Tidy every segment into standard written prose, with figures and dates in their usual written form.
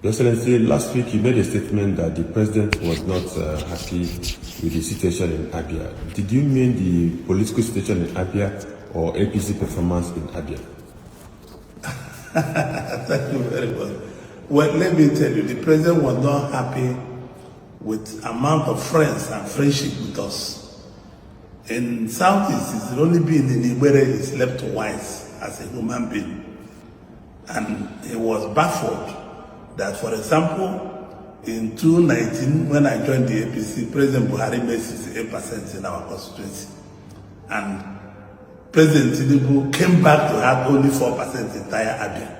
Your Excellency, last week you made a statement that the president was not happy with the situation in Abia. Did you mean the political situation in Abia or APC performance in Abia? Thank you very much. Well, let me tell you, the president was not happy with amount of friends and friendship with us. In Southeast, it's only been in Igbere he slept twice as a human being. And he was baffled that, for example, in 2019, when I joined the APC, President Buhari made 68% in our constituency. And President Tinubu came back to have only 4% entire Abia.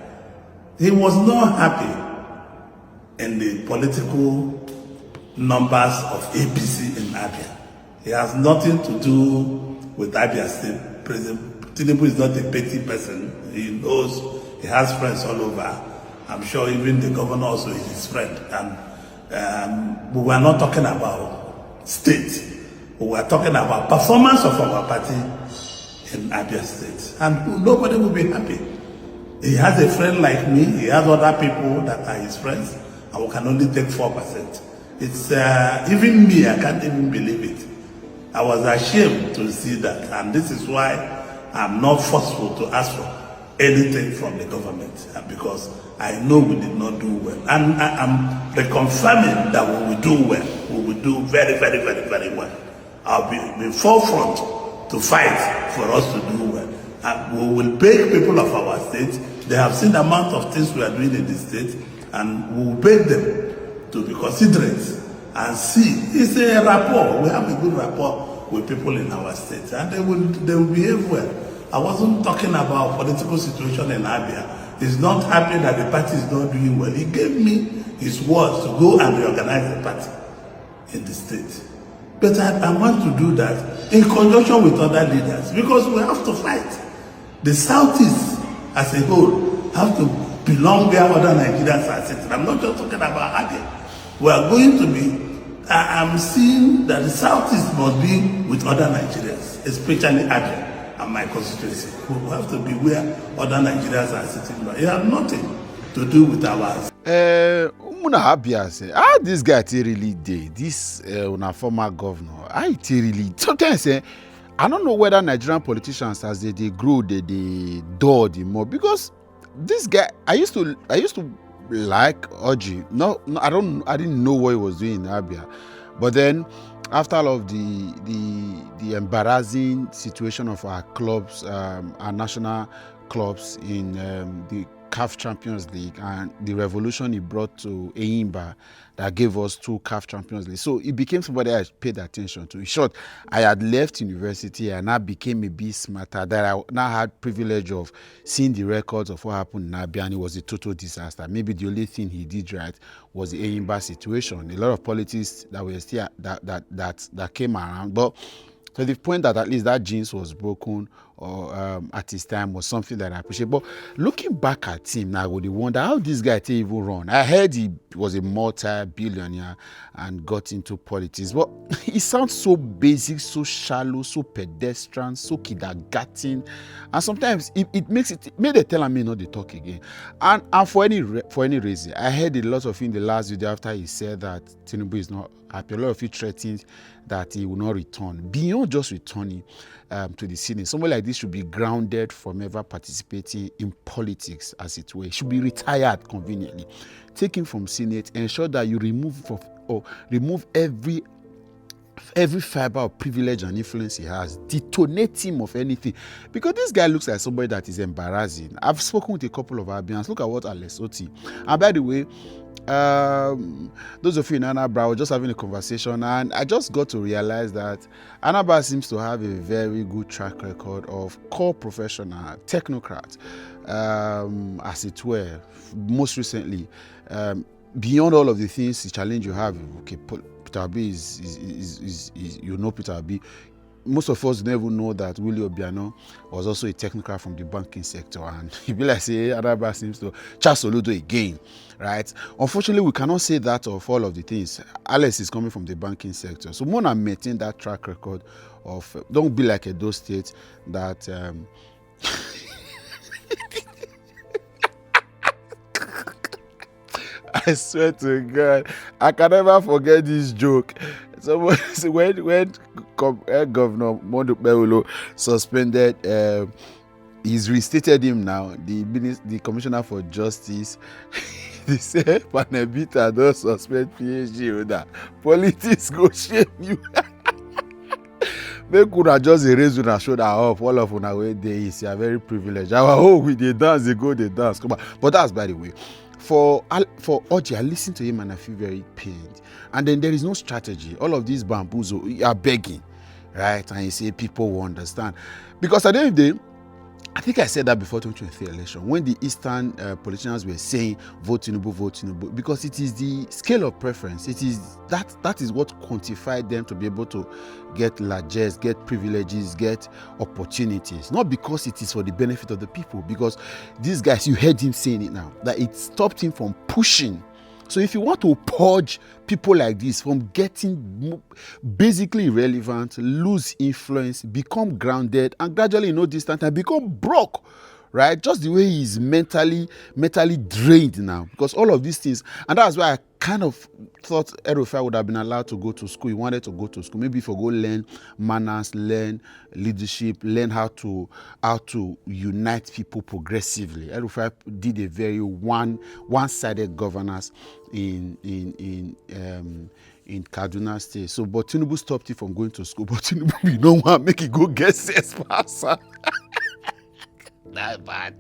He was not happy in the political numbers of APC in Abia. It has nothing to do with Abia State. President Tinubu is not a petty person. He knows he has friends all over. I'm sure even the governor also is his friend. And we were not talking about state. We were talking about performance of our party in Abia State. And nobody will be happy. He has a friend like me. He has other people that are his friends. And we can only take 4%. It's even me, I can't even believe it. I was ashamed to see that. And this is why I'm not forceful to ask for anything from the government, because I know we did not do well. And I'm reconfirming that we will do well. We will do very, very, very, very well. I'll be in the forefront to fight for us to do well. And we will beg people of our state. They have seen the amount of things we are doing in the state, and we will beg them to be considerate and see. It's a rapport. We have a good rapport with people in our state, and they will behave well. I wasn't talking about political situation in Abia. He's not happy that the party is not doing well. He gave me his words to go and reorganize the party in the state. But I want to do that in conjunction with other leaders, because we have to fight. The Southeast as a whole have to belong where other Nigerians are sitting. I'm not just talking about Abia. We are going to be, I'm seeing that the Southeast must be with other Nigerians, especially Abia and my constituency. We have to be where other Nigerians are sitting. But it has nothing to do with ours. Abians, how this guy really did, this former governor, I really, sometimes I don't know whether Nigerian politicians, as they grow, they door the more, because this guy, I used to like Orji. No, I didn't know what he was doing in Abia, but then after all of the embarrassing situation of our clubs, our national clubs in the CAF Champions League, and the revolution he brought to Eyimba that gave us 2 CAF Champions League. So it became somebody I paid attention to. In short, I had left university and I became a bit smarter, that I now had privilege of seeing the records of what happened in Abia, and it was a total disaster. Maybe the only thing he did right was the Eyimba situation. A lot of politics that were still that came around, but to the point that at least that genes was broken, or at his time, was something that I appreciate. But looking back at him now, I would wonder how this guy even run. I heard he was a multi-billionaire and got into politics, but he sounds so basic, so shallow, so pedestrian, so kindergarten, and sometimes it made they tell me not to talk again. And for any reason, I heard a lot of in the last video after he said that Tinubu is not happy. A lot of you threatened that he will not return. Beyond just returning to the Senate, someone like this should be grounded from ever participating in politics, as it were. He should be retired conveniently. Take him from Senate, ensure that you remove every fiber of privilege and influence he has, detonate him of anything, because this guy looks like somebody that is embarrassing. I've spoken with a couple of Abians. Look at what Alex Oti. And by the way, those of you in Anambra, I was just having a conversation, and I just got to realize that Anambra seems to have a very good track record of core professional technocrat, as it were. Most recently, beyond all of the things, the challenge you have, okay, Peter Obi is you know Peter Obi. Most of us never know that Willie Obiano was also a technocrat from the banking sector, and he be like say Araba seems to Charles Oludo again, right? Unfortunately, we cannot say that of all of the things. Alex is coming from the banking sector, so Mona maintain that track record of don't be like Edo State that. I swear to God, I can never forget this joke. So when Governor Mondupewolo suspended, he's restated him now, the Commissioner for Justice. They say Panebita don't suspend PhD holder. Politics go shame you. They could have just erased una shoulder up. All of una way there is, you are very privileged. We they dance, they go, they dance. Come on. But that's by the way. For Orji, I listen to him and I feel very pained. And then there is no strategy. All of these bamboozle, you are begging, right? And you say people will understand. Because at the end of the day, I think I said that before 2023 election, when the Eastern politicians were saying vote Tinubu, because it is the scale of preference. It is that is what quantified them to be able to get largesse, get privileges, get opportunities. Not because it is for the benefit of the people, because these guys, you heard him saying it now, that it stopped him from pushing. So if you want to purge people like this from getting basically irrelevant, lose influence, become grounded, and gradually, distant, and become broke, right? Just the way he's mentally drained now, because all of these things, and that's why I kind of thought Erufai would have been allowed to go to school. He wanted to go to school, maybe for go learn manners, learn leadership, learn how to unite people progressively. Erufai did a very one-sided governance in Kaduna State. So, but Tinubu stopped him from going to school. But Tinubu, you don't want to make it go get CS pass. That bad.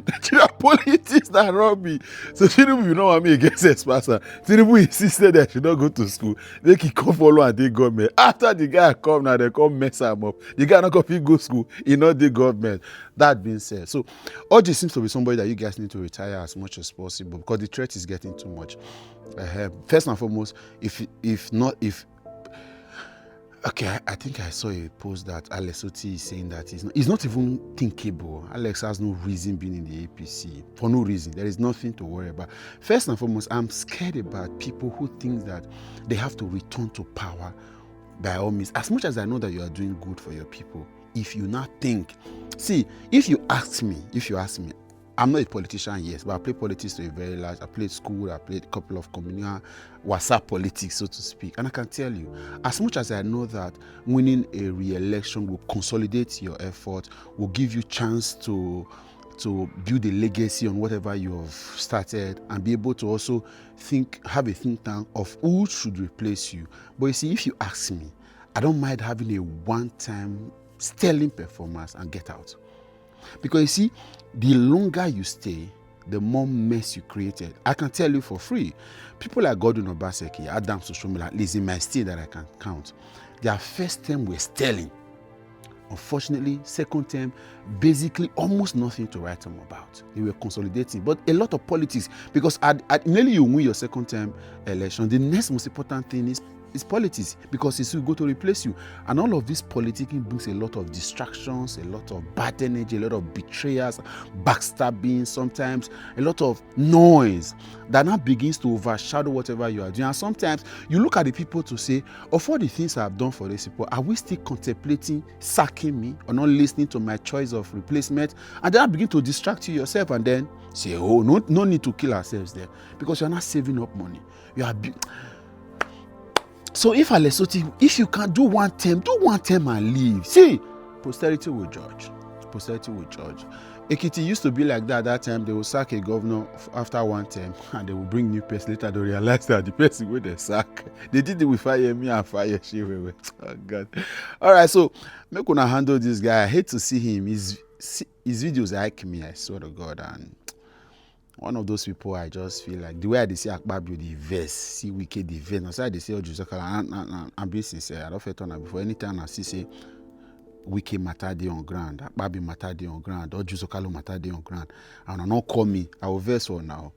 Nigeria politics that rob me. So Tinubu, you know what I mean, against Espasa. Tinubu insisted that she not go to school. They can come follow and they government. After the guy come now, they come mess him up. The guy not go to school, he not the government. That being said, so Orji seems to be somebody that you guys need to retire as much as possible because the threat is getting too much. First and foremost, okay, I think I saw a post that Alex Oti is saying that he's not even thinkable. Alex has no reason being in the APC. For no reason. There is nothing to worry about. First and foremost, I'm scared about people who think that they have to return to power by all means. As much as I know that you are doing good for your people, if you not think... See, if you ask me, I'm not a politician, yes, but I play politics to a very large. I played school, I played a couple of communal WhatsApp politics, so to speak. And I can tell you, as much as I know that winning a re-election will consolidate your effort, will give you chance to build a legacy on whatever you have started and be able to also have a think tank of who should replace you. But you see, if you ask me, I don't mind having a one-time sterling performance and get out. Because you see, the longer you stay, the more mess you created. I can tell you for free, people like Godwin Obaseki, Adam Soshomila, at least in my state that I can count, their first term were sterling. Unfortunately, second term, basically almost nothing to write them about. They were consolidating, but a lot of politics, because nearly you win your second term election, the next most important thing is politics, because it's going to replace you. And all of this politicking brings a lot of distractions, a lot of bad energy, a lot of betrayals, backstabbing, sometimes a lot of noise that now begins to overshadow whatever you are doing. And sometimes you look at the people to say, of all the things I've done for these people, are we still contemplating sacking me or not listening to my choice of replacement? And then I begin to distract you yourself and then say, oh, no need to kill ourselves there, because you're not saving up money. You are... So if Alesoti, if you can do one term and leave. See, posterity will judge. Ekiti used to be like that time. They will sack a governor after one term and they will bring new person. Later they realize that the person with the sack, they did it with Fire Me and Fire Shiwe. Oh God. All right, so make una handle this guy. I hate to see him. His videos like me, I swear to God. And one of those people, I just feel like the way they say Akpabio, the verse, see wicked the verse. Now, so they say Orji Uzor Kalu, I'm being sincere. I don't feel turn before. Anytime I see wicked matter dey on ground, Akpabio matter dey on ground, Orji Uzor Kalu matter dey on ground, and not call me, I will verse for now.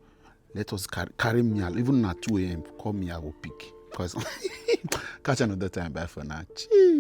Let us carry me out. Even at 2 a.m., call me, I will pick. Because catch another time. Bye for now. Cheers.